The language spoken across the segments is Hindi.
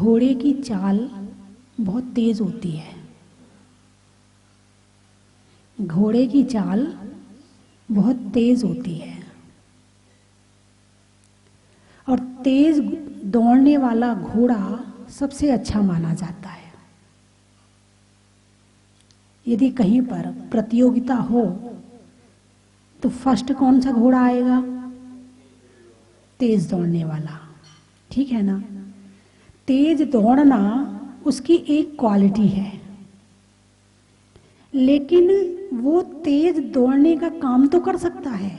घोड़े की चाल बहुत तेज होती है। घोड़े की चाल बहुत तेज होती है और तेज दौड़ने वाला घोड़ा सबसे अच्छा माना जाता है। यदि कहीं पर प्रतियोगिता हो तो फर्स्ट कौन सा घोड़ा आएगा? तेज दौड़ने वाला। ठीक है ना? तेज दौड़ना उसकी एक क्वालिटी है, लेकिन वो तेज दौड़ने का काम तो कर सकता है,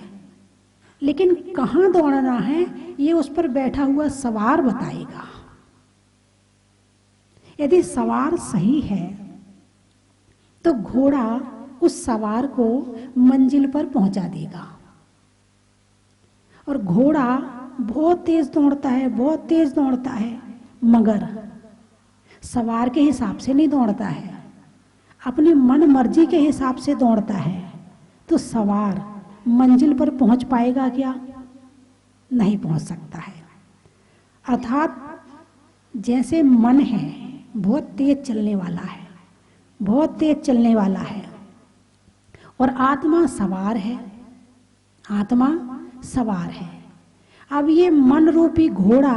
लेकिन कहाँ दौड़ना है ये उस पर बैठा हुआ सवार बताएगा। यदि सवार सही है तो घोड़ा उस सवार को मंजिल पर पहुंचा देगा। और घोड़ा बहुत तेज दौड़ता है, बहुत तेज दौड़ता है, मगर सवार के हिसाब से नहीं दौड़ता है, अपनी मन मर्जी के हिसाब से दौड़ता है। तो सवार मंजिल पर पहुंच पाएगा क्या? नहीं पहुंच सकता है। अर्थात जैसे मन है बहुत तेज चलने वाला है, बहुत तेज चलने वाला है, और आत्मा सवार है, आत्मा सवार है। अब ये मन रूपी घोड़ा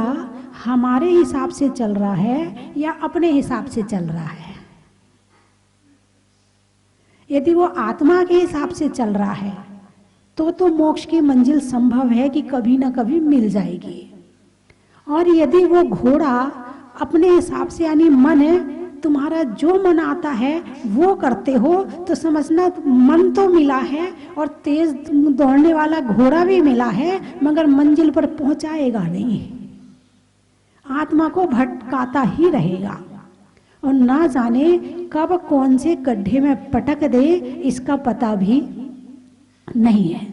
हमारे हिसाब से चल रहा है या अपने हिसाब से चल रहा है? यदि वो आत्मा के हिसाब से चल रहा है तो मोक्ष की मंजिल संभव है कि कभी ना कभी मिल जाएगी। और यदि वो घोड़ा अपने हिसाब से, यानी मन है, तुम्हारा जो मन आता है वो करते हो, तो समझना मन तो मिला है और तेज दौड़ने वाला घोड़ा भी मिला है, मगर मंजिल पर पहुंचाएगा नहीं, आत्मा को भटकाता ही रहेगा और ना जाने कब कौन से गड्ढे में पटक दे इसका पता भी नहीं है।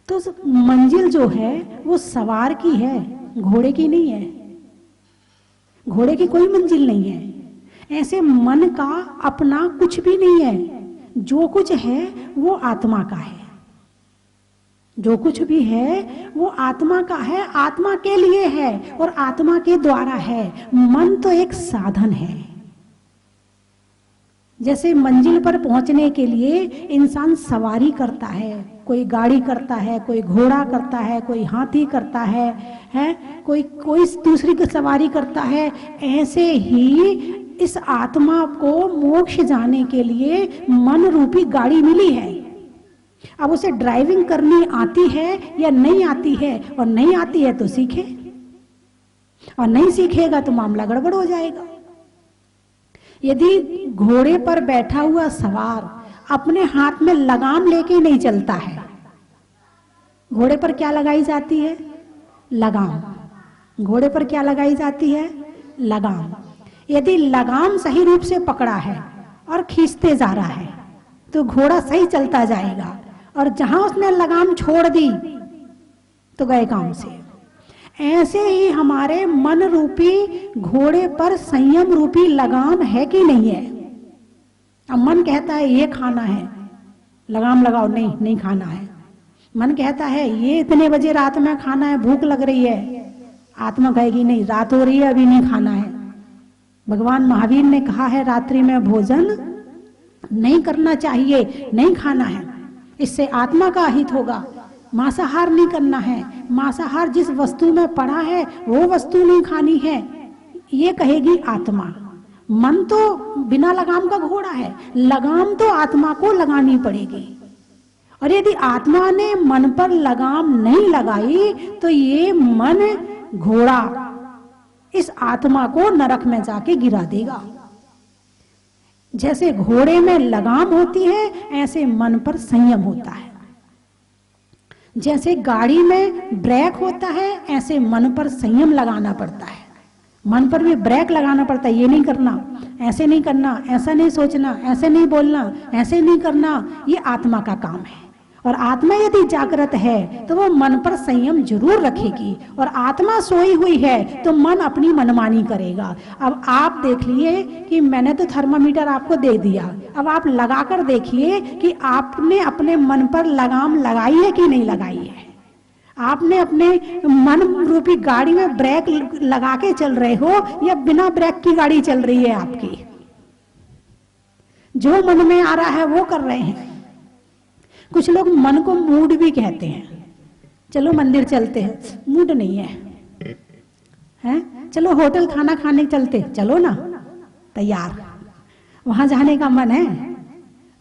तो मंजिल जो है वो सवार की है, घोड़े की नहीं है। घोड़े की कोई मंजिल नहीं है। ऐसे मन का अपना कुछ भी नहीं है, जो कुछ है वो आत्मा का है, जो कुछ भी है वो आत्मा का है, आत्मा के लिए है और आत्मा के द्वारा है। मन तो एक साधन है। जैसे मंजिल पर पहुंचने के लिए इंसान सवारी करता है, कोई गाड़ी करता है, कोई घोड़ा करता है, कोई हाथी करता है, कोई दूसरी की सवारी करता है। ऐसे ही इस आत्मा को मोक्ष जाने के लिए मन रूपी गाड़ी मिली है। अब उसे ड्राइविंग करनी आती है या नहीं आती है, और नहीं आती है तो सीखे, और नहीं सीखेगा तो मामला गड़बड़ हो जाएगा। यदि घोड़े पर बैठा हुआ सवार अपने हाथ में लगाम लेके नहीं चलता है, घोड़े पर क्या लगाई जाती है? लगाम। घोड़े पर क्या लगाई जाती है? लगाम। यदि लगाम सही रूप से पकड़ा है और खींचते जा रहा है तो घोड़ा सही चलता जाएगा, और जहां उसने लगाम छोड़ दी तो गए काम से। ऐसे ही हमारे मन रूपी घोड़े पर संयम रूपी लगाम है कि नहीं है? अब मन कहता है ये खाना है, लगाम लगाओ, नहीं नहीं खाना है। मन कहता है ये इतने बजे रात में खाना है, भूख लग रही है, आत्मा कहेगी नहीं, रात हो रही है, अभी नहीं खाना है। भगवान महावीर ने कहा है रात्रि में भोजन नहीं करना चाहिए, नहीं खाना है, इससे आत्मा का अहित होगा। मांसाहार नहीं करना है, मांसाहार जिस वस्तु में पड़ा है वो वस्तु नहीं खानी है, ये कहेगी आत्मा। मन तो बिना लगाम का घोड़ा है, लगाम तो आत्मा को लगानी पड़ेगी। और यदि आत्मा ने मन पर लगाम नहीं लगाई तो ये मन घोड़ा इस आत्मा को नरक में जाके गिरा देगा। जैसे घोड़े में लगाम होती है, ऐसे मन पर संयम होता है। जैसे गाड़ी में ब्रेक होता है, ऐसे मन पर संयम लगाना पड़ता है। मन पर भी ब्रेक लगाना पड़ता है, ये नहीं करना, ऐसे नहीं करना, ऐसा नहीं सोचना, ऐसे नहीं बोलना, ऐसे नहीं करना, ये आत्मा का काम है। और आत्मा यदि जागृत है तो वो मन पर संयम जरूर रखेगी, और आत्मा सोई हुई है तो मन अपनी मनमानी करेगा। अब आप देख लिए कि मैंने तो थर्मामीटर आपको दे दिया, अब आप लगाकर देखिए कि आपने अपने मन पर लगाम लगाई है कि नहीं लगाई है। आपने अपने मन रूपी गाड़ी में ब्रेक लगा के चल रहे हो या बिना ब्रेक की गाड़ी चल रही है आपकी? जो मन में आ रहा है वो कर रहे हैं। कुछ लोग मन को मूड भी कहते हैं। चलो मंदिर चलते हैं, मूड नहीं है, चलो होटल खाना खाने चलते, चलो ना, तैयार। वहां जाने का मन है,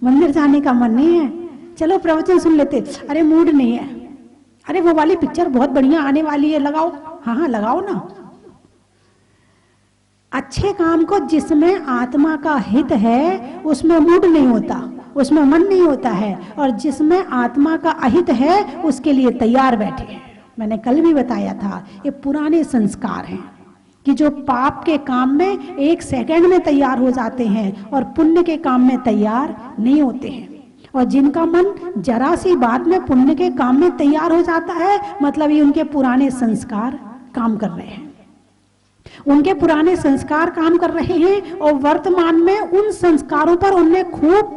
मंदिर जाने का मन नहीं है। चलो प्रवचन सुन लेते, अरे मूड नहीं है। अरे वो वाली पिक्चर बहुत बढ़िया आने वाली है, लगाओ। हाँ हाँ लगाओ ना। अच्छे काम को जिसमें आत्मा का हित है उसमें मूड नहीं होता, उसमें मन नहीं होता है, और जिसमें आत्मा का अहित है उसके लिए तैयार बैठे हैं। मैंने कल भी बताया था, ये पुराने संस्कार हैं कि जो पाप के काम में 1 सेकंड में तैयार हो जाते हैं और पुण्य के काम में तैयार नहीं होते हैं। और जिनका मन जरा सी बात में पुण्य के काम में तैयार हो जाता है, मतलब ये उनके पुराने संस्कार काम कर रहे हैं। उनके पुराने संस्कार काम कर रहे हैं और वर्तमान में उन संस्कारों पर उनने खूब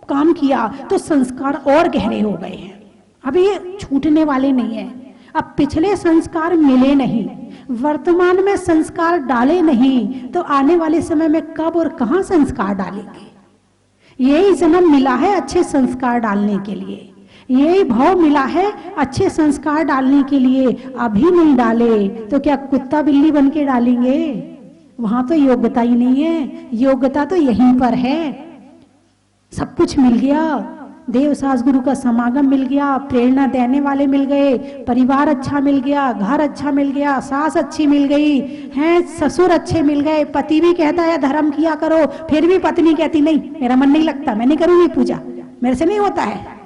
काम किया तो संस्कार और गहरे हो गए हैं। अब ये छूटने वाले नहीं है। अब पिछले संस्कार मिले नहीं, वर्तमान में संस्कार डाले नहीं, तो आने वाले समय में कब और कहां संस्कार डालेंगे? यही जन्म मिला है अच्छे संस्कार डालने के लिए, यही भाव मिला है अच्छे संस्कार डालने के लिए। अभी नहीं डाले तो क्या कुत्ता बिल्ली बन के डालेंगे? वहां तो योग्यता ही नहीं है। योग्यता तो यहीं पर है। सब कुछ मिल गया, देव सास गुरु का समागम मिल गया, प्रेरणा देने वाले मिल गए, परिवार अच्छा मिल गया, घर अच्छा मिल गया, सास अच्छी मिल गई हैं, ससुर अच्छे मिल गए, पति भी कहता है धर्म किया करो, फिर भी पत्नी कहती नहीं मेरा मन नहीं लगता, मैं नहीं करूंगी पूजा, मेरे से नहीं होता है।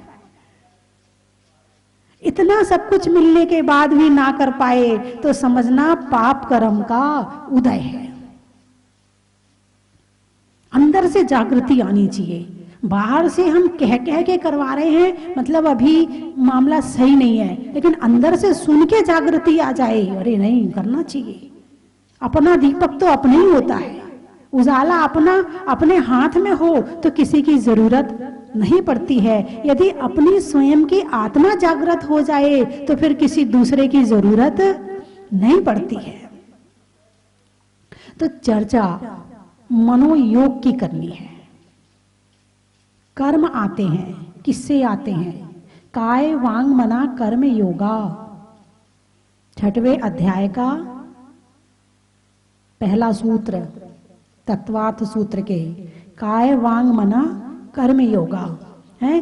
इतना सब कुछ मिलने के बाद भी ना कर पाए तो समझना पाप कर्म का उदय है। अंदर से जागृति आनी चाहिए। बाहर से हम कह कह के करवा रहे हैं, मतलब अभी मामला सही नहीं है, लेकिन अंदर से सुन के जागृति आ जाए, अरे नहीं करना चाहिए। अपना दीपक तो अपने ही होता है, उजाला अपना अपने हाथ में हो तो किसी की जरूरत नहीं पड़ती है। यदि अपनी स्वयं की आत्मा जागृत हो जाए तो फिर किसी दूसरे की जरूरत नहीं पड़ती है। तो चर्चा मनोयोग की करनी है। कर्म आते हैं, किससे आते हैं? काय वांग मना कर्म योगा, 6वें अध्याय का पहला सूत्र, तत्वार्थ सूत्र के, काय वांग मना कर्म योगा है।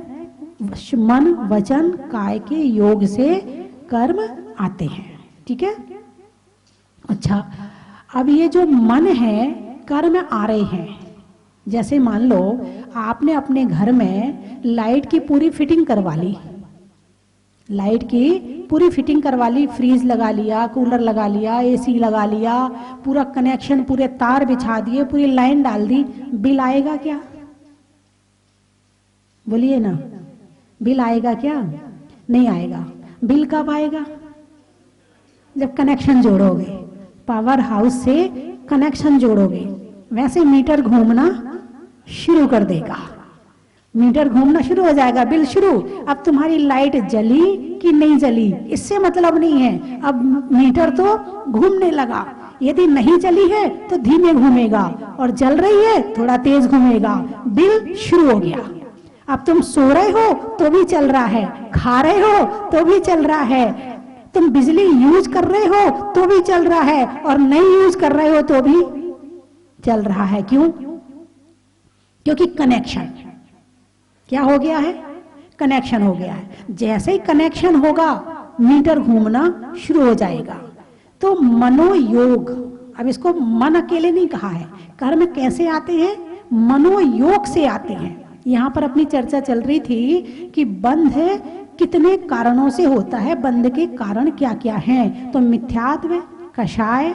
मन वचन काय के योग से कर्म आते हैं। ठीक है। अच्छा, अब ये जो मन है, कर्म आ रहे हैं। जैसे मान लो आपने अपने घर में लाइट की पूरी फिटिंग करवा ली, लाइट की पूरी फिटिंग करवा ली, फ्रीज लगा लिया, कूलर लगा लिया, एसी लगा लिया, पूरा कनेक्शन, पूरे तार बिछा दिए, पूरी लाइन डाल दी, बिल आएगा क्या? बोलिए ना, बिल आएगा क्या? नहीं आएगा। बिल कब आएगा? जब कनेक्शन जोड़ोगे, पावर हाउस से कनेक्शन जोड़ोगे। वैसे मीटर घूमना शुरू कर देगा, मीटर घूमना शुरू हो जाएगा, बिल शुरू। अब तुम्हारी लाइट जली कि नहीं जली इससे मतलब नहीं है, अब मीटर तो घूमने लगा। यदि नहीं जली है तो धीमे घूमेगा, और जल रही है थोड़ा तेज घूमेगा, बिल शुरू हो गया। अब तुम सो रहे हो तो भी चल रहा है, खा रहे हो तो भी चल रहा है, तुम बिजली यूज कर रहे हो तो भी चल रहा है, और नहीं यूज कर रहे हो तो भी चल रहा है। क्यों? क्योंकि कनेक्शन क्या हो गया है? कनेक्शन हो गया है। जैसे ही कनेक्शन होगा मीटर घूमना शुरू हो जाएगा। तो मनोयोग, अब इसको मन अकेले नहीं कहा है। कर्म कैसे आते हैं? मनोयोग से आते हैं। यहाँ पर अपनी चर्चा चल रही थी कि बंध कितने कारणों से होता है, बंध के कारण क्या क्या हैं। तो मिथ्यात्व, कषाय,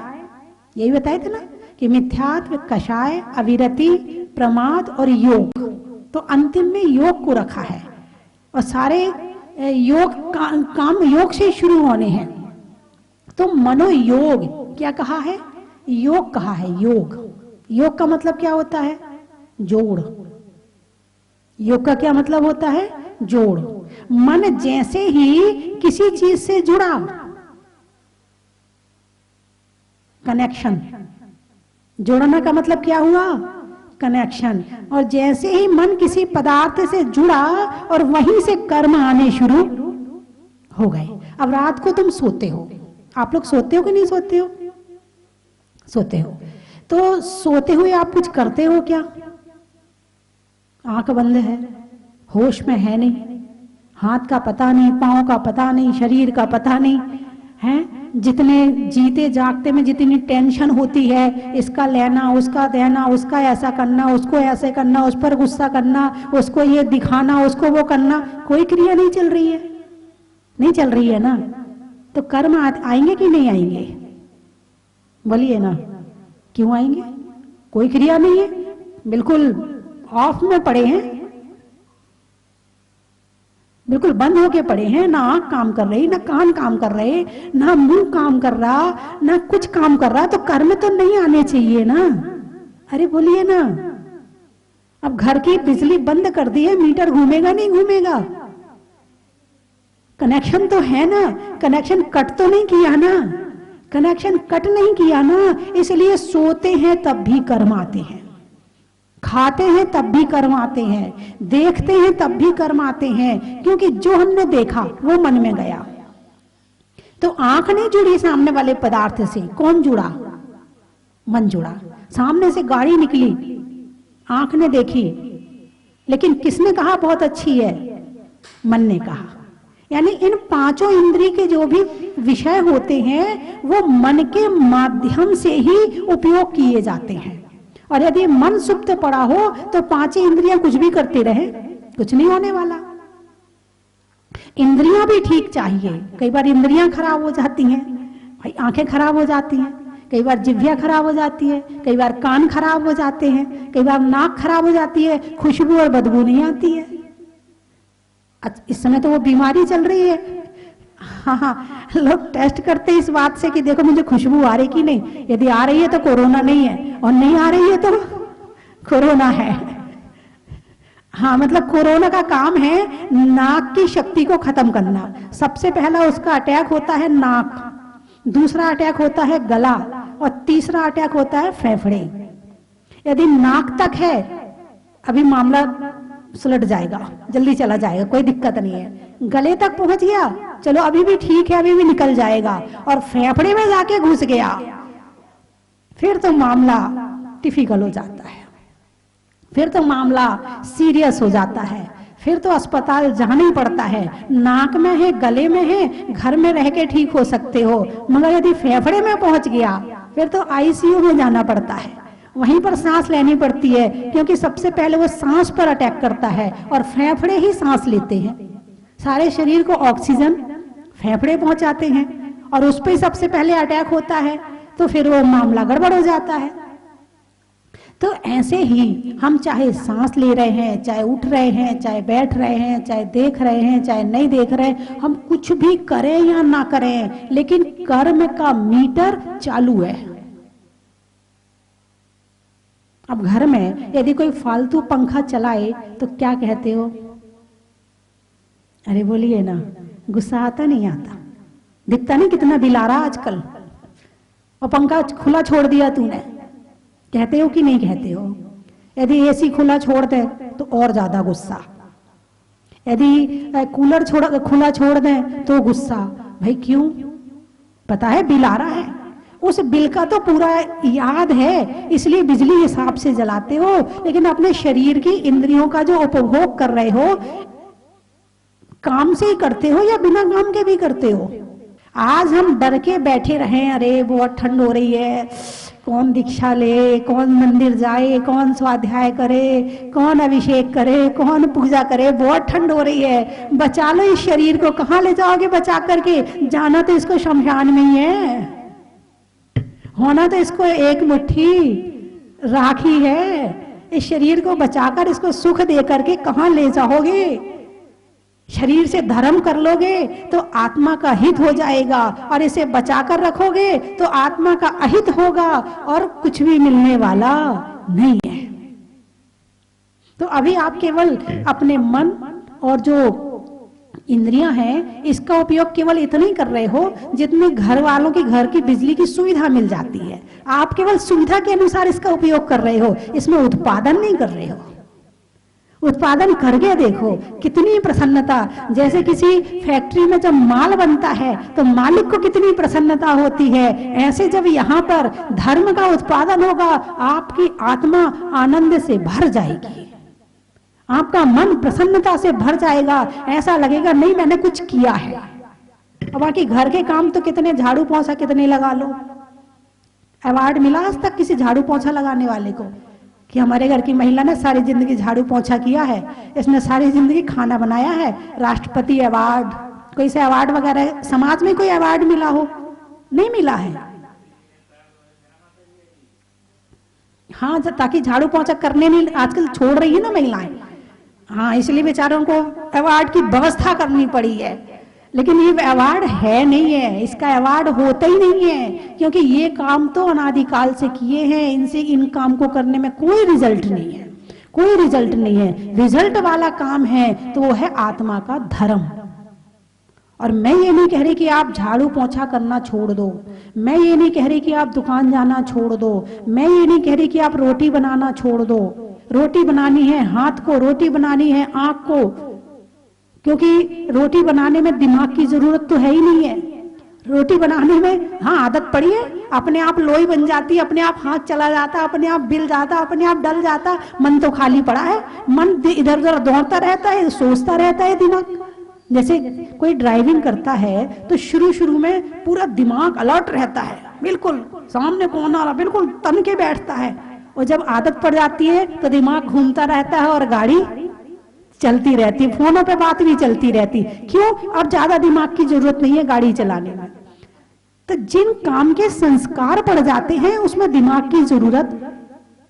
यही बताए थे ना कि मिथ्यात्व, कषाय, अविरति, प्रमाद और योग। तो अंतिम में योग को रखा है, और सारे योग काम योग से शुरू होने हैं। तो मनोयोग क्या कहा है? योग कहा है। योग, योग का मतलब क्या होता है? जोड़। योग का क्या मतलब होता है? जोड़। मन जैसे ही किसी चीज से जुड़ा, कनेक्शन, जोड़ना का मतलब क्या हुआ, कनेक्शन, और जैसे ही मन किसी पदार्थ से जुड़ा और वहीं से कर्म आने शुरू हो गए। अब रात को तुम सोते हो, आप लोग सोते हो कि नहीं सोते हो? सोते हो। तो सोते हुए आप कुछ करते हो क्या? आंख बंद है, होश में है नहीं, हाथ का पता नहीं, पांव का पता नहीं, शरीर का पता नहीं है। जितने जीते जागते में जितनी टेंशन होती है, इसका लेना, उसका देना, उसका ऐसा करना, उसको ऐसे करना, उस पर गुस्सा करना, उसको ये दिखाना, उसको वो करना, कोई क्रिया नहीं चल रही है, नहीं चल रही है ना। तो कर्म आएंगे कि नहीं आएंगे? बोलिए ना, क्यों आएंगे? कोई क्रिया नहीं है, बिल्कुल ऑफ में पड़े हैं, बिल्कुल बंद होके पड़े हैं, ना आंख काम कर रही, ना कान काम कर रहे, ना मुंह काम कर रहा, ना कुछ काम कर रहा, तो कर्म तो नहीं आने चाहिए ना। अरे बोलिए ना। अब घर की बिजली बंद कर दी है, मीटर घूमेगा नहीं घूमेगा? कनेक्शन तो है ना, कनेक्शन कट तो नहीं किया ना, कनेक्शन कट नहीं किया ना, इसलिए सोते हैं तब भी कर्म आते हैं, खाते हैं तब भी कर्म आते हैं, देखते हैं तब भी कर्म आते हैं, क्योंकि जो हमने देखा वो मन में गया। तो आंख नहीं जुड़ी सामने वाले पदार्थ से, कौन जुड़ा? मन जुड़ा। सामने से गाड़ी निकली, आंख ने देखी, लेकिन किसने कहा बहुत अच्छी है? मन ने कहा। यानी इन पांचों इंद्रिय के जो भी विषय होते हैं वो मन के माध्यम से ही उपयोग किए जाते हैं। और यदि मन सुप्त पड़ा हो तो पांचों इंद्रियां कुछ भी करते रहे, कुछ नहीं होने वाला। इंद्रियां भी ठीक चाहिए। कई बार इंद्रियां खराब हो जाती हैं, भाई आंखें खराब हो जाती हैं, कई बार जिह्वा खराब हो जाती है, कई बार कान खराब हो जाते हैं, कई बार नाक खराब हो जाती है, खुशबू और बदबू नहीं आती है। इस समय तो वो बीमारी चल रही है। हाँ, लोग टेस्ट करते हैं इस बात से कि देखो मुझे खुशबू आ रही कि नहीं, यदि आ रही है तो कोरोना नहीं है, और नहीं आ रही है तो कोरोना है। हाँ, मतलब कोरोना का काम है नाक की शक्ति को खत्म करना। सबसे पहला उसका अटैक होता है नाक, दूसरा अटैक होता है गला, और तीसरा अटैक होता है फेफड़े। यदि नाक तक है अभी मामला सुलट जाएगा, जल्दी चला जाएगा, कोई दिक्कत नहीं है। गले तक पहुंच गया, चलो अभी भी ठीक है, अभी भी निकल जाएगा, और फेफड़े में जाके घुस गया फिर तो मामला टिपिकल हो जाता है, फिर तो मामला सीरियस हो जाता है, फिर तो अस्पताल जाना ही पड़ता है। नाक में है, गले में है, घर में रह के ठीक हो सकते हो, मगर यदि फेफड़े में पहुंच गया फिर तो आईसीयू में जाना पड़ता है, वहीं पर सांस लेनी पड़ती है, क्योंकि सबसे पहले वो सांस पर अटैक करता है और फेफड़े ही सांस लेते हैं। सारे शरीर को ऑक्सीजन फेफड़े पहुंचाते हैं और उस पर सबसे पहले अटैक होता है, तो फिर वो मामला गड़बड़ हो जाता है। तो ऐसे ही हम चाहे सांस ले रहे हैं, चाहे उठ रहे हैं, चाहे बैठ रहे हैं, चाहे देख रहे हैं, चाहे नहीं देख रहे हैं, हम कुछ भी करें या ना करें, लेकिन कर्म का मीटर चालू है। अब घर में यदि कोई फालतू पंखा चलाए तो क्या कहते हो? अरे बोलिए ना, गुस्सा आता नहीं आता? दिखता नहीं कितना बिल आ रहा आजकल, और पंखा खुला छोड़ दिया तूने, कहते हो कि नहीं कहते हो? यदि एसी खुला छोड़ दे तो और ज्यादा गुस्सा, यदि कूलर खुला छोड़ दे तो गुस्सा। भाई क्यों? पता है बिल आ रहा है, उस बिल का तो पूरा याद है, इसलिए बिजली हिसाब से जलाते हो, लेकिन अपने शरीर की इंद्रियों का जो उपभोग कर रहे हो, काम से ही करते हो या बिना काम के भी करते हो? आज हम डर के बैठे रहे, अरे बहुत ठंड हो रही है, कौन दीक्षा ले, कौन मंदिर जाए, कौन स्वाध्याय करे, कौन अभिषेक करे, कौन पूजा करे, बहुत ठंड हो रही है, बचा लो इस शरीर को। कहाँ ले जाओगे बचा करके? जाना तो इसको शमशान में ही है, होना तो इसको एक मुट्ठी राखी है। इस शरीर को बचाकर इसको सुख दे करके कहाँ ले जाओगे? शरीर से धर्म कर लोगे तो आत्मा का हित हो जाएगा, और इसे बचाकर रखोगे तो आत्मा का अहित होगा, और कुछ भी मिलने वाला नहीं है। तो अभी आप केवल अपने मन और जो इंद्रियां हैं, इसका उपयोग केवल इतना ही कर रहे हो जितने घर वालों की घर की बिजली की सुविधा मिल जाती है। आप केवल सुविधा के अनुसार इसका उपयोग कर रहे हो, इसमें उत्पादन नहीं कर रहे हो। उत्पादन करके देखो कितनी प्रसन्नता। जैसे किसी फैक्ट्री में जब माल बनता है तो मालिक को कितनी प्रसन्नता होती है, ऐसे जब यहाँ पर धर्म का उत्पादन होगा आपकी आत्मा आनंद से भर जाएगी, आपका मन प्रसन्नता से भर जाएगा। ऐसा लगेगा नहीं मैंने कुछ किया है। अब बाकी घर के काम तो कितने झाड़ू पोंछा कितने लगा लो, अवार्ड मिला आज तक किसी झाड़ू पोंछा लगाने वाले को कि हमारे घर की महिला ने सारी जिंदगी झाड़ू पोंछा किया है, इसने सारी जिंदगी खाना बनाया है, राष्ट्रपति अवार्ड, कोई से अवार्ड वगैरह समाज में कोई अवार्ड मिला हो? नहीं मिला है। हाँ, ताकि झाड़ू पोंछा करने नहीं आजकल छोड़ रही है ना महिलाएं, हाँ, इसलिए बेचारों को अवार्ड की व्यवस्था करनी पड़ी है। लेकिन ये अवार्ड है नहीं है, इसका अवार्ड होता ही नहीं है, क्योंकि ये काम तो अनादिकाल से किए हैं, इनसे इन काम को करने में कोई रिजल्ट नहीं है, कोई रिजल्ट नहीं है। रिजल्ट वाला काम है तो वो है आत्मा का धर्म। और मैं ये नहीं कह रही कि आप झाड़ू पोंछा करना छोड़ दो, मैं ये नहीं कह रही कि आप दुकान जाना छोड़ दो, मैं ये नहीं कह रही कि आप रोटी बनाना छोड़ दो। रोटी बनानी है हाथ को, रोटी बनानी है आंख को, क्योंकि रोटी बनाने में दिमाग की जरूरत तो है ही नहीं है। रोटी बनाने में हाँ आदत पड़ी है, अपने आप लोई बन जाती है, अपने आप हाथ चला जाता, अपने आप बिल जाता, अपने आप डल जाता, मन तो खाली पड़ा है, मन इधर उधर दौड़ता रहता है, सोचता रहता है दिमाग। जैसे कोई ड्राइविंग करता है तो शुरू शुरू में पूरा दिमाग अलर्ट रहता है, बिल्कुल सामने कौन आ रहा, बिल्कुल तन के बैठता है, और जब आदत पड़ जाती है तो दिमाग घूमता रहता है और गाड़ी चलती रहती, फोनों पे बात भी चलती रहती। क्यों? अब ज्यादा दिमाग की जरूरत नहीं है गाड़ी चलाने में। तो जिन काम के संस्कार पड़ जाते हैं उसमें दिमाग की जरूरत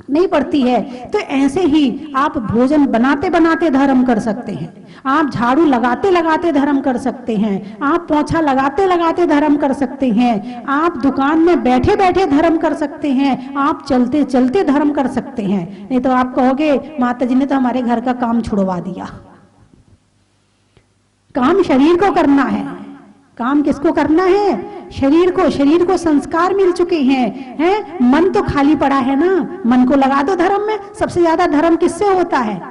नहीं पड़ती है। तो ऐसे ही आप भोजन बनाते बनाते धर्म कर सकते हैं, आप झाड़ू लगाते लगाते धर्म कर सकते हैं, आप पोंछा लगाते लगाते धर्म कर सकते हैं, आप दुकान में बैठे बैठे धर्म कर सकते हैं, आप चलते चलते धर्म कर सकते हैं। नहीं तो आप कहोगे माता जी ने तो हमारे घर का काम छुड़वा दिया। काम शरीर को करना है, काम किसको करना है? शरीर को। शरीर को संस्कार मिल चुके हैं, मन तो खाली पड़ा है ना, मन को लगा दो धर्म में। सबसे ज्यादा धर्म किससे होता है?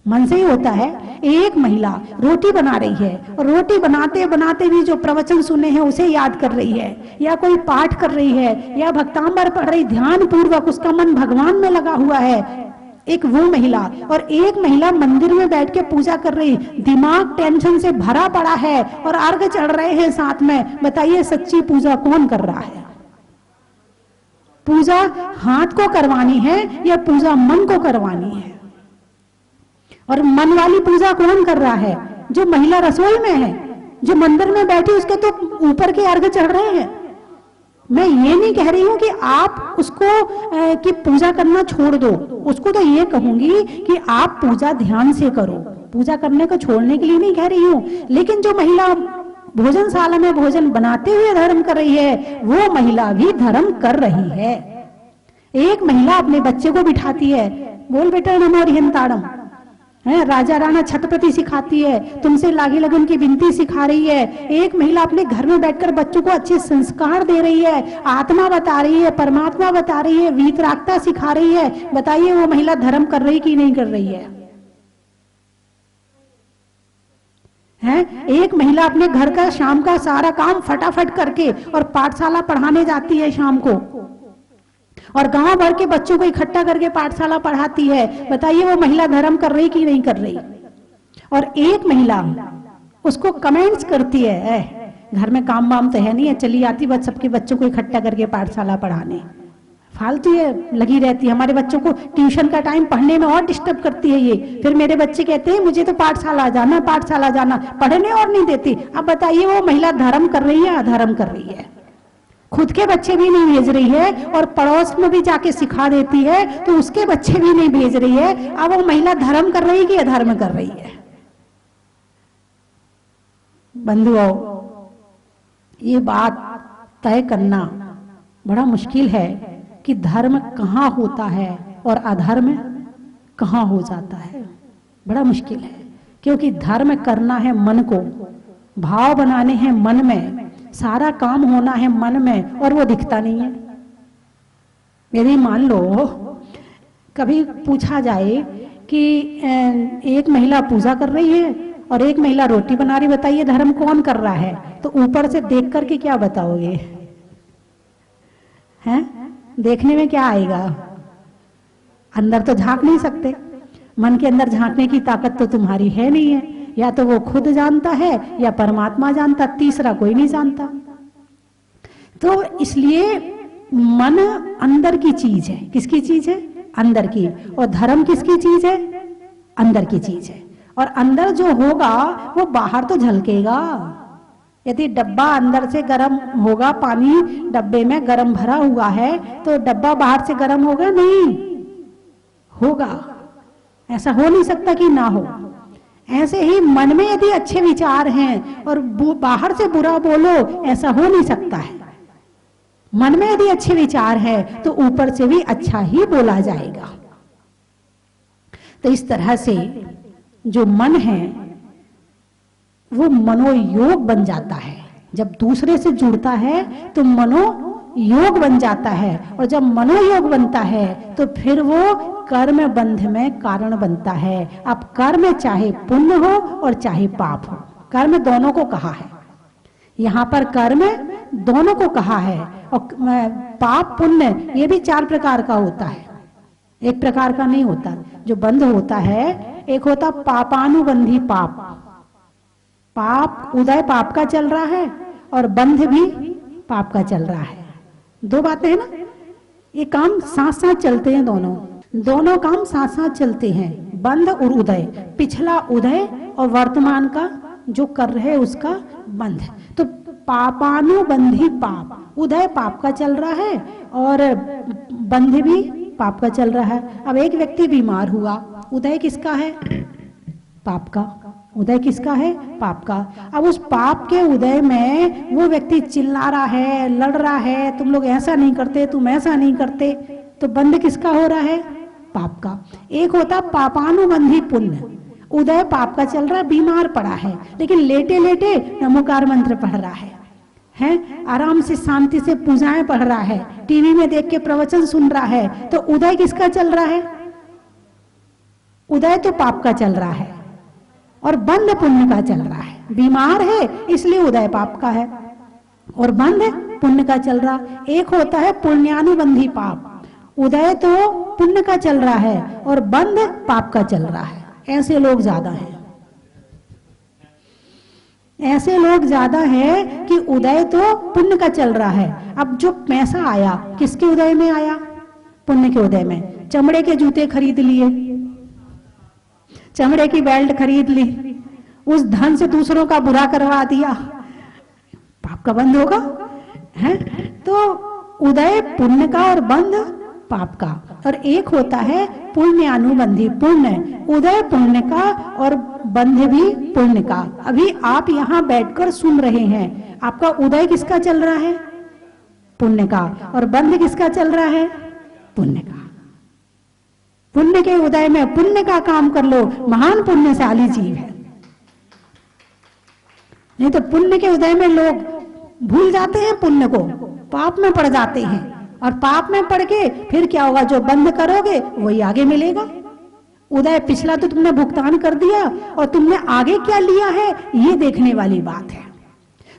मन से ही होता है। एक महिला रोटी बना रही है और रोटी बनाते बनाते भी जो प्रवचन सुने हैं उसे याद कर रही है, या कोई पाठ कर रही है, या भक्तांबर पढ़ रही ध्यान पूर्वक, उसका मन भगवान में लगा हुआ है, एक वो महिला। और एक महिला मंदिर में बैठ के पूजा कर रही, दिमाग टेंशन से भरा पड़ा है और अर्घ चढ़ रहे हैं साथ में। बताइए सच्ची पूजा कौन कर रहा है? पूजा हाथ को करवानी है या पूजा मन को करवानी है? और मन वाली पूजा कौन कर रहा है? जो महिला रसोई में है, जो मंदिर में बैठी, उसके तो ऊपर के अर्घ चढ़ रहे हैं। मैं ये नहीं कह रही हूं कि आप उसको कि पूजा करना छोड़ दो, उसको तो ये कहूंगी कि आप पूजा ध्यान से करो, पूजा करने को छोड़ने के लिए नहीं कह रही हूं। लेकिन जो महिला भोजनशाला में भोजन बनाते हुए धर्म कर रही है, वो महिला भी धर्म कर रही है। एक महिला अपने बच्चे को बिठाती है, बोल बेटा नमो हरिहंताड़म, है राजा राणा छत्रपति सिखाती है, तुमसे लागी लगन की विनती सिखा रही है। एक महिला अपने घर में बैठकर बच्चों को अच्छे संस्कार दे रही है, आत्मा बता रही है, परमात्मा बता रही है, वीतरागता सिखा रही है। बताइए वो महिला धर्म कर रही कि नहीं कर रही है? एक महिला अपने घर का शाम का सारा काम फटाफट करके और पाठशाला पढ़ाने जाती है शाम को, और गांव भर के बच्चों को इकट्ठा करके पाठशाला पढ़ाती है। बताइए वो महिला धर्म कर रही कि नहीं कर रही? और एक महिला उसको कमेंट्स करती है, घर में काम वाम तो है नहीं है, चली आती बस सबके बच्चों को इकट्ठा करके पाठशाला पढ़ाने, फालतू है लगी रहती है। हमारे बच्चों को ट्यूशन का टाइम पढ़ने में और डिस्टर्ब करती है ये। फिर मेरे बच्चे कहते हैं मुझे तो पाठशाला जाना, पाठशाला जाना, पढ़ने और नहीं देती। अब बताइए वो महिला धर्म कर रही है, अधर्म कर रही है? खुद के बच्चे भी नहीं भेज रही है और पड़ोस में भी जाके सिखा देती है तो उसके बच्चे भी नहीं भेज रही है। अब वो महिला धर्म कर रही है कि अधर्म कर रही है? बंधुओं, ये बात तय करना बड़ा मुश्किल है कि धर्म कहाँ होता है और अधर्म कहाँ हो जाता है। बड़ा मुश्किल है, क्योंकि धर्म करना है मन को, भाव बनाने हैं मन में, सारा काम होना है मन में, और वो दिखता नहीं है। यदि मान लो कभी पूछा जाए कि एक महिला पूजा कर रही है और एक महिला रोटी बना रही, बताइए धर्म कौन कर रहा है? तो ऊपर से देख करके क्या बताओगे? हैं? देखने में क्या आएगा? अंदर तो झांक नहीं सकते, मन के अंदर झांकने की ताकत तो तुम्हारी है नहीं है। या तो वो खुद जानता है या परमात्मा जानता, तीसरा कोई नहीं जानता। तो इसलिए मन अंदर की चीज है। किसकी चीज है? अंदर की। और धर्म किसकी चीज है? अंदर की चीज है। और अंदर जो होगा वो बाहर तो झलकेगा। यदि डब्बा अंदर से गर्म होगा, पानी डब्बे में गर्म भरा हुआ है, तो डब्बा बाहर से गर्म होगा? नहीं होगा। ऐसा हो नहीं सकता कि ना हो। ऐसे ही मन में यदि अच्छे विचार हैं और बाहर से बुरा बोलो, ऐसा हो नहीं सकता है। मन में यदि अच्छे विचार है तो ऊपर से भी अच्छा ही बोला जाएगा। तो इस तरह से जो मन है वो मनोयोग बन जाता है। जब दूसरे से जुड़ता है तो मनोयोग बन जाता है, और जब मनोयोग बनता है तो फिर वो कर्म बंध में कारण बनता है। अब कर्म चाहे पुण्य हो और चाहे पाप हो, कर्म दोनों को कहा है। यहाँ पर कर्म दोनों को कहा है। और पाप पुण्य ये भी 4 प्रकार का होता है, एक प्रकार का नहीं होता। जो बंध होता है, एक होता पापानुबंधी पाप, पाप उदय पाप का चल रहा है और बंध भी पाप का चल रहा है। 2 बातें हैं ना, ये काम साथ साथ चलते हैं, दोनों काम साथ साथ चलते हैं, बंध और उदय। पिछला उदय और वर्तमान का जो कर रहे उसका बंध। तो पापानुबंधी पाप, उदय पाप का चल रहा है और बंध भी पाप का चल रहा है। अब एक व्यक्ति बीमार हुआ, उदय किसका है? पाप का। उदय किसका है? पाप का। अब उस पाप के उदय में वो व्यक्ति चिल्ला रहा है, लड़ रहा है, तुम लोग ऐसा नहीं करते, तुम ऐसा नहीं करते, तो बंध किसका हो रहा है? पाप का। एक होता पापानुबंधी पुण्य, उदय पाप का चल रहा है, बीमार पड़ा है, लेकिन लेटे लेटे नमोकार मंत्र पढ़ रहा है, आराम से शांति से पूजाएं पढ़ रहा है, टीवी में देख के प्रवचन सुन रहा है, तो उदय किसका चल रहा है? उदय तो पाप का चल रहा है और बंध पुण्य का चल रहा है। बीमार है इसलिए उदय पाप का है और बंध पुण्य का चल रहा। एक होता है पुण्यानुबंधी पाप, उदय तो पुण्य का चल रहा है और बंध पाप का चल रहा है। ऐसे लोग ज्यादा हैं, ऐसे लोग ज्यादा हैं कि उदय तो पुण्य का चल रहा है। अब जो पैसा आया किसके उदय में आया? पुण्य के उदय में। चमड़े के जूते खरीद लिए, चमड़े की बेल्ट खरीद ली, उस धन से दूसरों का बुरा करवा दिया, पाप का बंध होगा, है? तो उदय पुण्य का और बंध पाप का। और एक होता है पुण्य अनुबंधी पुण्य, उदय पुण्य का और बंध भी पुण्य का। अभी आप यहाँ बैठकर सुन रहे हैं, आपका उदय किसका चल रहा है? पुण्य का। और बंध किसका चल रहा है? पुण्य का। पुण्य के उदय में पुण्य का काम कर लो, महान पुण्यशाली जीव है। नहीं तो पुण्य के उदय में लोग भूल जाते हैं पुण्य को, पाप में पड़ जाते हैं, और पाप में पड़ के फिर क्या होगा? जो बंद करोगे वही आगे मिलेगा। उदय पिछला तो तुमने भुगतान कर दिया और तुमने आगे क्या लिया है ये देखने वाली बात है।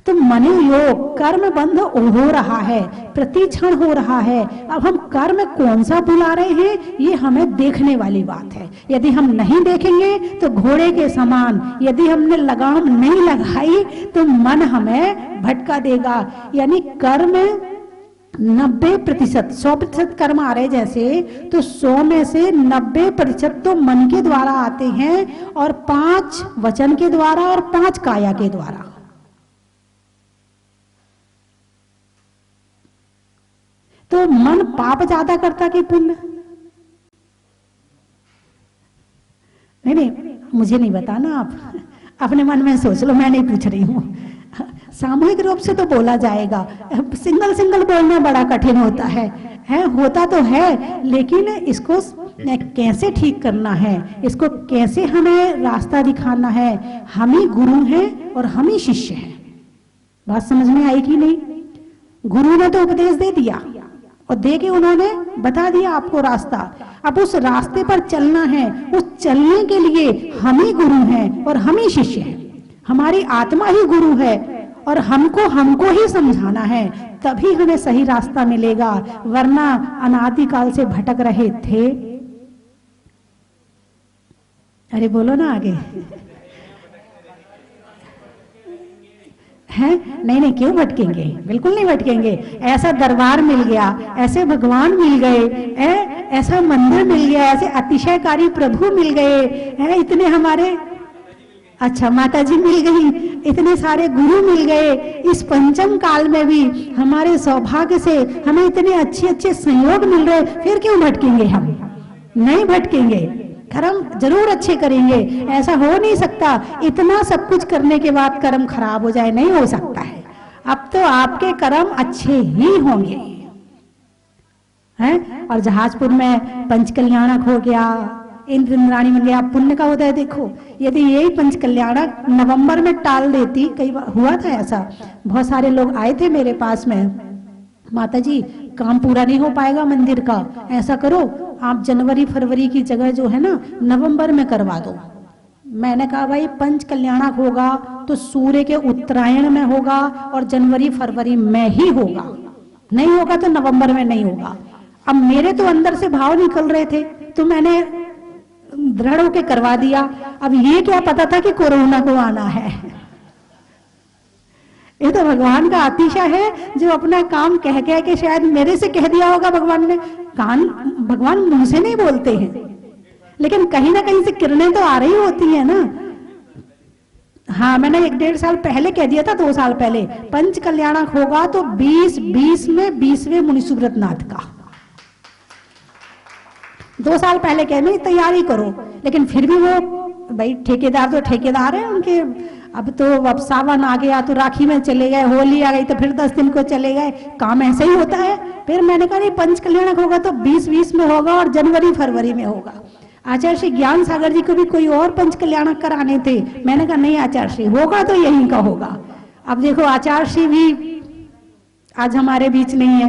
तो मनोयोग कर्म बंध हो रहा है, प्रति क्षण हो रहा है। अब हम कर्म कौन सा भुला रहे हैं ये हमें देखने वाली बात है। यदि हम नहीं देखेंगे तो घोड़े के समान, यदि हमने लगाम नहीं लगाई तो मन हमें भटका देगा। यानी कर्म 90%, 100% कर्म आ रहे जैसे, तो 100 में से 90% तो मन के द्वारा आते हैं और 5 वचन के द्वारा और 5 काया के द्वारा। तो मन पाप ज्यादा करता कि पुण्य? नहीं, मुझे नहीं बताना, आप अपने मन में सोच लो, मैं नहीं पूछ रही हूं। सामूहिक रूप से तो बोला जाएगा, सिंगल सिंगल बोलना बड़ा कठिन होता है है, होता तो है, लेकिन इसको कैसे ठीक करना है, इसको कैसे हमें रास्ता दिखाना है। हम ही गुरु हैं और हम ही शिष्य हैं। बात समझ में आई कि नहीं? गुरु ने तो उपदेश दे दिया और दे के उन्होंने बता दिया आपको रास्ता। अब उस रास्ते पर चलना है, उस चलने के लिए हम ही गुरु हैं और हम ही शिष्य हैं। हमारी आत्मा ही गुरु है और हमको ही समझाना है, तभी हमें सही रास्ता मिलेगा, वरना अनादिकाल से भटक रहे थे। अरे बोलो ना आगे। हैं? नहीं, क्यों भटकेंगे? बिल्कुल नहीं भटकेंगे। ऐसा दरबार मिल गया, ऐसे भगवान मिल गए, ऐसा मंदिर मिल गया, ऐसे अतिशयकारी प्रभु मिल गए, इतने हमारे, अच्छा माता जी मिल गई, इतने सारे गुरु मिल गए। इस पंचम काल में भी हमारे सौभाग्य से हमें इतने अच्छे अच्छे संयोग मिल रहे, फिर क्यों भटकेंगे? हम नहीं भटकेंगे, कर्म जरूर अच्छे करेंगे। ऐसा हो नहीं सकता इतना सब कुछ करने के बाद कर्म खराब हो जाए, नहीं हो सकता है। अब तो आपके कर्म अच्छे ही होंगे, हैं? और जहाजपुर में पंचकल्याणक हो गया, इंद्र इंद्राणी बन गया, पुण्य का होता है। देखो, यदि यही पंचकल्याणक नवंबर में टाल देती, कई बार हुआ था ऐसा, बहुत सारे लोग आए थे मेरे पास में, माता जी काम पूरा नहीं हो पाएगा मंदिर का, ऐसा करो आप जनवरी फरवरी की जगह जो है ना नवंबर में करवा दो। मैंने कहा भाई पंच कल्याणक होगा तो सूर्य के उत्तरायण में होगा और जनवरी फरवरी में ही होगा, नहीं होगा तो नवंबर में नहीं होगा। अब मेरे तो अंदर से भाव निकल रहे थे तो मैंने दृढ़ होके करवा दिया। अब ये क्या पता था कि कोरोना को आना है। ये तो भगवान का अतिशय है जो अपना काम कह कह के शायद मेरे से कह दिया होगा भगवान ने। भगवान मुंह से नहीं बोलते हैं, लेकिन कहीं ना कहीं से किरणें तो आ रही होती है ना। हाँ, मैंने 1-1.5 साल पहले कह दिया था, 2 साल पहले, पंच कल्याणक होगा तो 2020 में 20वें मुनि सुब्रत नाथ का। 2 साल पहले कहने तैयारी करो, लेकिन फिर भी वो भाई ठेकेदार तो ठेकेदार है उनके। अब सावन आ गया तो राखी में चले गए, होली आ गई तो फिर 10 दिन को चले गए, काम ऐसे ही होता है। फिर मैंने कहा नहीं, पंच कल्याणक होगा तो 2020 में होगा और जनवरी फरवरी में होगा। आचार्य श्री ज्ञान सागर जी को भी कोई और पंच कल्याणक कराने थे, मैंने कहा नहीं आचार्य श्री, होगा तो यहीं का होगा। अब देखो आचार्य श्री भी आज हमारे बीच नहीं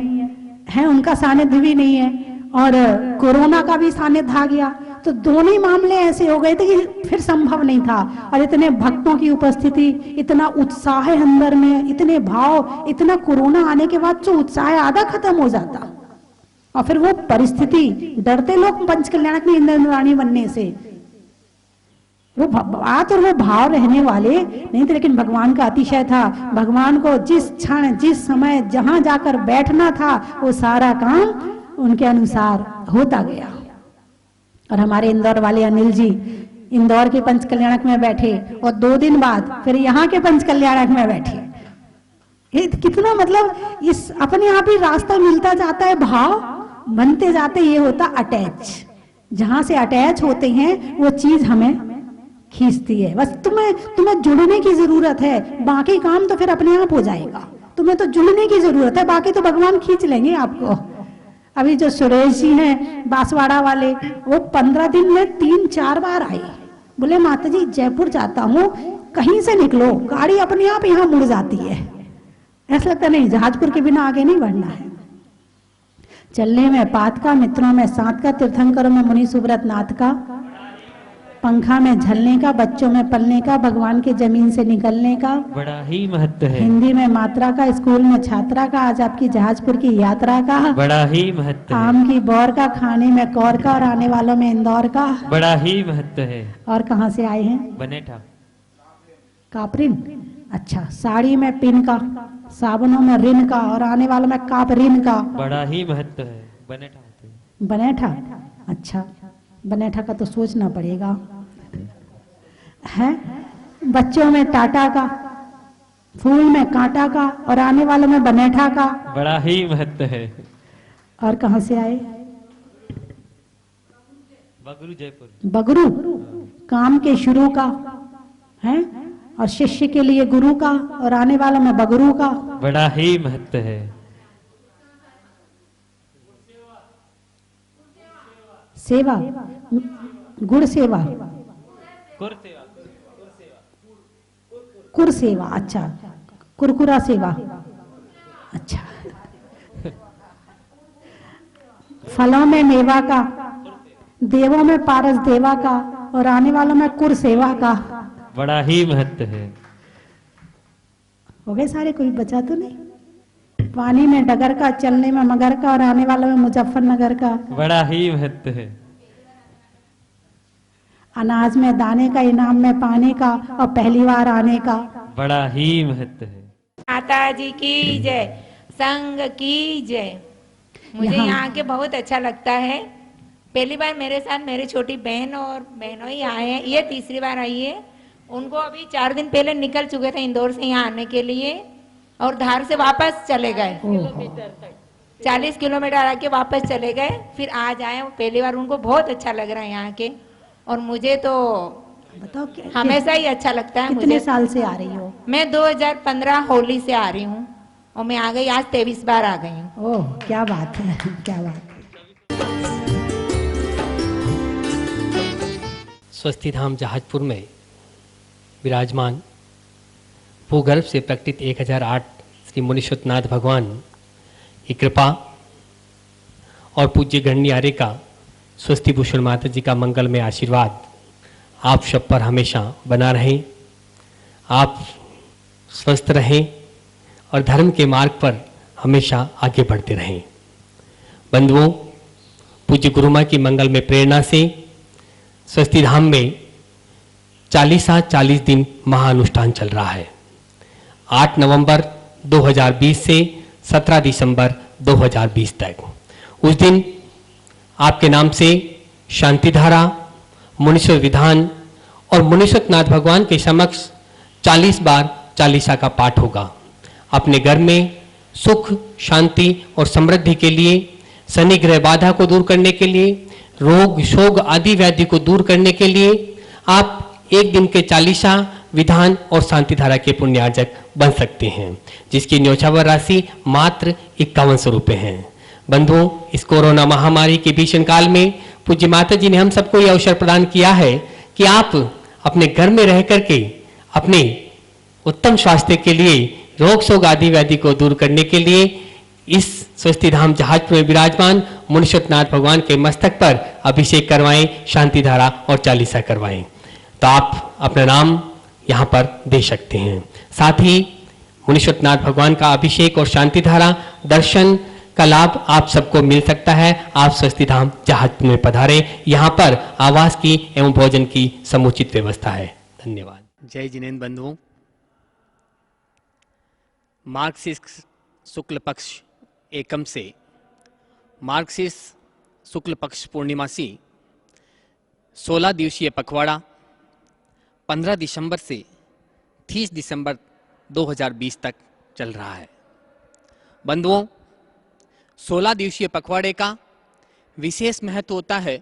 है, उनका सानिध्य भी नहीं है और कोरोना का भी सानिध्य आ गया, तो दोनों ही मामले ऐसे हो गए थे कि फिर संभव नहीं था। और इतने भक्तों की उपस्थिति, इतना उत्साह है अंदर में, इतने भाव, इतना कोरोना आने के बाद जो उत्साह आधा खत्म हो जाता। और फिर वो परिस्थिति, डरते लोग पंच कल्याणक में इंद्र इंद्राणी बनने से, वो बात और वो भाव रहने वाले नहीं थे। लेकिन भगवान का अतिशय था, भगवान को जिस क्षण जिस समय जहां जाकर बैठना था वो सारा काम उनके अनुसार होता गया। और हमारे इंदौर वाले अनिल जी इंदौर के पंच कल्याणक में बैठे और 2 दिन बाद फिर यहाँ के पंच कल्याणक में बैठे। कितना मतलब इस अपने आप ही रास्ता मिलता जाता है, भाव बनते जाते, ये होता अटैच। जहां से अटैच होते हैं वो चीज हमें खींचती है। बस तुम्हें जुड़ने की जरूरत है, बाकी काम तो फिर अपने आप हो जाएगा। तुम्हें तो जुड़ने की जरूरत है, बाकी तो भगवान खींच लेंगे आपको। अभी जो सुरेश जी हैं बांसवाड़ा वाले, वो 15 दिन में 3-4 बार आए, बोले माता जी जयपुर जाता हूँ, कहीं से निकलो, गाड़ी अपने आप यहाँ मुड़ जाती है। ऐसा लगता नहीं जहाजपुर के बिना आगे नहीं बढ़ना है। चलने में पात का, मित्रों में साथ का, तीर्थंकरों में मुनि सुब्रत नाथ का, पंखा में झलने का, बच्चों में पलने का, भगवान के जमीन से निकलने का बड़ा ही महत्व है। हिंदी में मात्रा का, स्कूल में छात्रा का, आज आपकी जहाजपुर की यात्रा का बड़ा ही महत्व है। आम की बौर का, खाने में कौर का और आने वालों में इंदौर का बड़ा ही महत्व है। और कहाँ से आए हैं? बनेठा। कापरिन, अच्छा। साड़ी में पिन का, साबुनों में रिन का और आने वालों में काप रिन का बड़ा ही महत्व है। बनेठा होते हैं। बनेठा, अच्छा। बनेठा का तो सोचना पड़ेगा है। बच्चों में टाटा का, फूल में कांटा का और आने वालों में बनेठा का बड़ा ही महत्व है। और कहां से आए? बगरू, जयपुर। बगरू, काम के शुरू का है और शिष्य के लिए गुरु का और आने वालों में बगरू का बड़ा ही महत्व है। सेवा, गुड़ सेवा, कुर सेवा, कुर सेवा, अच्छा, कुरकुरा सेवा, अच्छा। फलों में मेवा का, देवों में पारस देवा का, और आने वालों में कुर सेवा का। बड़ा ही महत्व है। हो गए सारे, कोई बचा तो नहीं? पानी में डगर का, चलने में मगर का, और आने वालों में मुजफ्फरनगर का। बड़ा ही महत्व है। अनाज में दाने का, इनाम में पाने का, और पहली बार आने का। बड़ा ही महत्व है। माता जी की जय, संघ की जय। मुझे यहाँ के बहुत अच्छा लगता है। पहली बार मेरे साथ मेरी छोटी बहन और बहनों ही आए हैं, ये तीसरी बार आई है। उनको अभी 4 दिन पहले निकल चुके थे इंदौर से यहाँ आने के लिए, और धार से वापस चले गए। 40 किलोमीटर आके वापस चले गए, फिर आज आए। पहली बार उनको बहुत अच्छा लग रहा है यहाँ के, और मुझे तो बताओ हमेशा ही अच्छा लगता है। कितने साल से आ रही हो? मैं 2015 होली से आ रही हूँ, और मैं आ गई, आज 23 बार आ गई हूँ। ओह, क्या बात है, क्या बात है। स्वस्ति धाम जहाजपुर में विराजमान भूगर्भ से प्रकटित 1008 श्री मुनीश्वरनाथ भगवान की कृपा और पूज्य गणनी आर्य का स्वस्ति भूषण माता जी का मंगलमय आशीर्वाद आप सब पर हमेशा बना रहे। आप स्वस्थ रहें और धर्म के मार्ग पर हमेशा आगे बढ़ते रहें। बंधुओं, पूज्य गुरु माँ की मंगलमय प्रेरणा से स्वस्ति धाम में 40 दिन महाअनुष्ठान चल रहा है। 8 नवंबर 2020 से 17 दिसंबर 2020 तक। उस दिन आपके नाम से शांति धारा, मुनीश्वर विधान और मुनीश्वरनाथ भगवान के समक्ष 40 बार चालीसा का पाठ होगा। अपने घर में सुख, शांति और समृद्धि के लिए, शनि ग्रह बाधा को दूर करने के लिए, रोग शोग आदि व्याधि को दूर करने के लिए आप एक दिन के चालीसा, विधान और शांति धारा के पुण्यार्जक बन सकते हैं, जिसकी न्योछावर राशि मात्र 5100 रुपये है। बंधुओं, इस कोरोना महामारी के भीषण काल में पूज्य माता जी ने हम सबको यह अवसर प्रदान किया है कि आप अपने घर में रह करके अपने उत्तम स्वास्थ्य के लिए, रोग शोग आदि व्याधि को दूर करने के लिए इस स्वस्ति धाम जहाजपुर में विराजमान मुनीश्वरनाथ भगवान के मस्तक पर अभिषेक करवाएं, शांति धारा और चालीसा करवाएं। तो आप अपना नाम यहाँ पर दे सकते हैं। साथ ही मुनीश्वरनाथ भगवान का अभिषेक और शांति धारा दर्शन का लाभ आप सबको मिल सकता है। आप स्वस्ति धाम जहाजपुर में पधारे। यहाँ पर आवास की एवं भोजन की समुचित व्यवस्था है। धन्यवाद। जय जिनेन्द्र बंधुओं, मार्गशीर्ष शुक्ल पक्ष एकम से मार्गशीर्ष शुक्ल पक्ष पूर्णिमासी 16 दिवसीय पखवाड़ा 15 दिसंबर से 30 दिसंबर 2020 तक चल रहा है। बंधुओं, 16 दिवसीय पखवाड़े का विशेष महत्व होता है,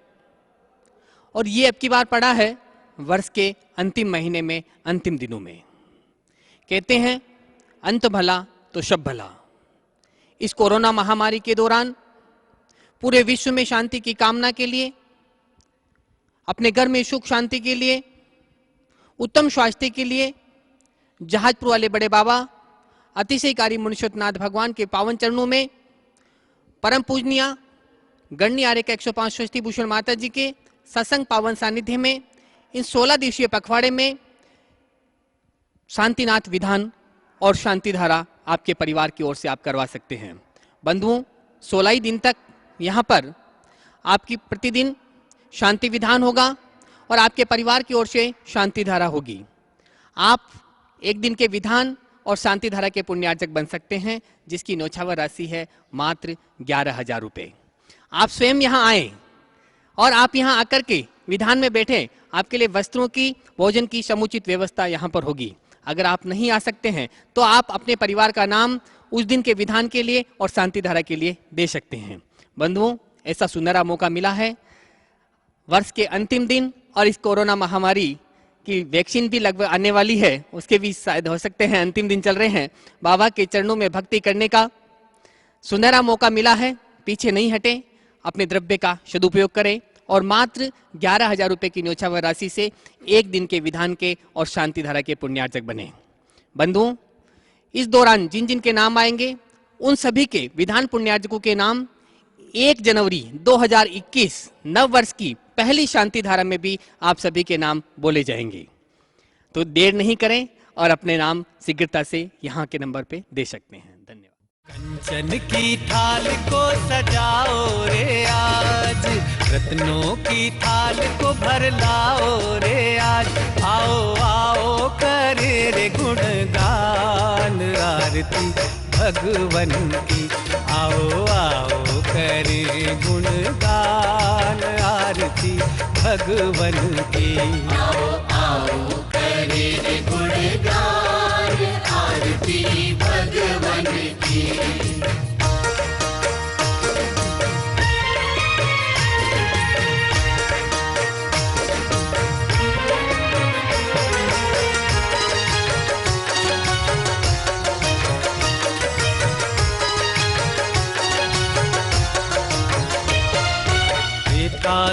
और ये अब की बार पड़ा है वर्ष के अंतिम महीने में, अंतिम दिनों में। कहते हैं अंत भला तो सब भला। इस कोरोना महामारी के दौरान पूरे विश्व में शांति की कामना के लिए, अपने घर में सुख शांति के लिए, उत्तम स्वास्थ्य के लिए जहाजपुर वाले बड़े बाबा अतिशयकारी मुनीश्वरनाथ भगवान के पावन चरणों में परम पूजनीय गणनी आर्य का 105 स्वस्ति भूषण माता जी के सत्संग पावन सानिध्य में इन 16 दिवसीय पखवाड़े में शांतिनाथ विधान और शांति धारा आपके परिवार की ओर से आप करवा सकते हैं। बंधुओं, 16 ही दिन तक यहाँ पर आपकी प्रतिदिन शांति विधान होगा और आपके परिवार की ओर से शांति धारा होगी। आप एक दिन के विधान और शांति धारा के पुण्यार्जक बन सकते हैं, जिसकी न्योछावर राशि है मात्र 11,000 रुपये। आप स्वयं यहाँ आए और आप यहाँ आकर के विधान में बैठे, आपके लिए वस्त्रों की, भोजन की समुचित व्यवस्था यहाँ पर होगी। अगर आप नहीं आ सकते हैं तो आप अपने परिवार का नाम उस दिन के विधान के लिए और शांति धारा के लिए दे सकते हैं। बंधुओं, ऐसा सुनहरा मौका मिला है वर्ष के अंतिम दिन, और इस कोरोना महामारी की वैक्सीन भी लगभग आने वाली है, उसके भी शायद हो सकते हैं अंतिम दिन चल रहे हैं। बाबा के चरणों में भक्ति करने का सुनहरा मौका मिला है। पीछे नहीं हटें, अपने द्रव्य का सदुपयोग करें और मात्र 11,000 रुपए की न्योछावर राशि से एक दिन के विधान के और शांति धारा के पुण्यार्जक बने। बंधुओं, इस दौरान जिन जिन के नाम आएंगे उन सभी के विधान पुण्यार्जकों के नाम 1 जनवरी 2021 नव वर्ष की पहली शांति धारा में भी आप सभी के नाम बोले जाएंगे। तो देर नहीं करें और अपने नाम शीघ्रता से यहाँ के नंबर पे दे सकते हैं। धन्यवाद। कंचन की थाल को सजाओ रे आज, रत्नों की थाल को भर लाओ रे आज। आओ आओ करे रे गुणगान आरती भगवन की। आओ आओ करे गुणगान आरती भगवन की। आओ आओ करे रे गुणगान आरती भगवन की।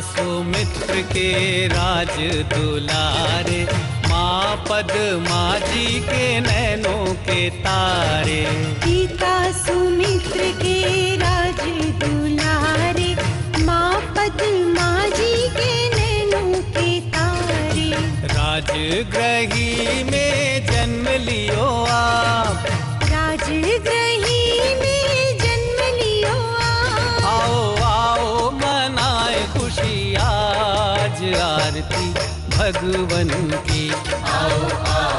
सुमित्र के राज दुलारे, माँ पद्मा जी के नैनों के तारे। पिता सुमित्र के राज दुलारे, माँ पद्मा जी के नैनों के तारे। राजगृही में जन्म लियो आप, राजगृही में जन्म लियो आप। आओ आओ मनाए खुशी आज आरती भगवन की। आओ आओ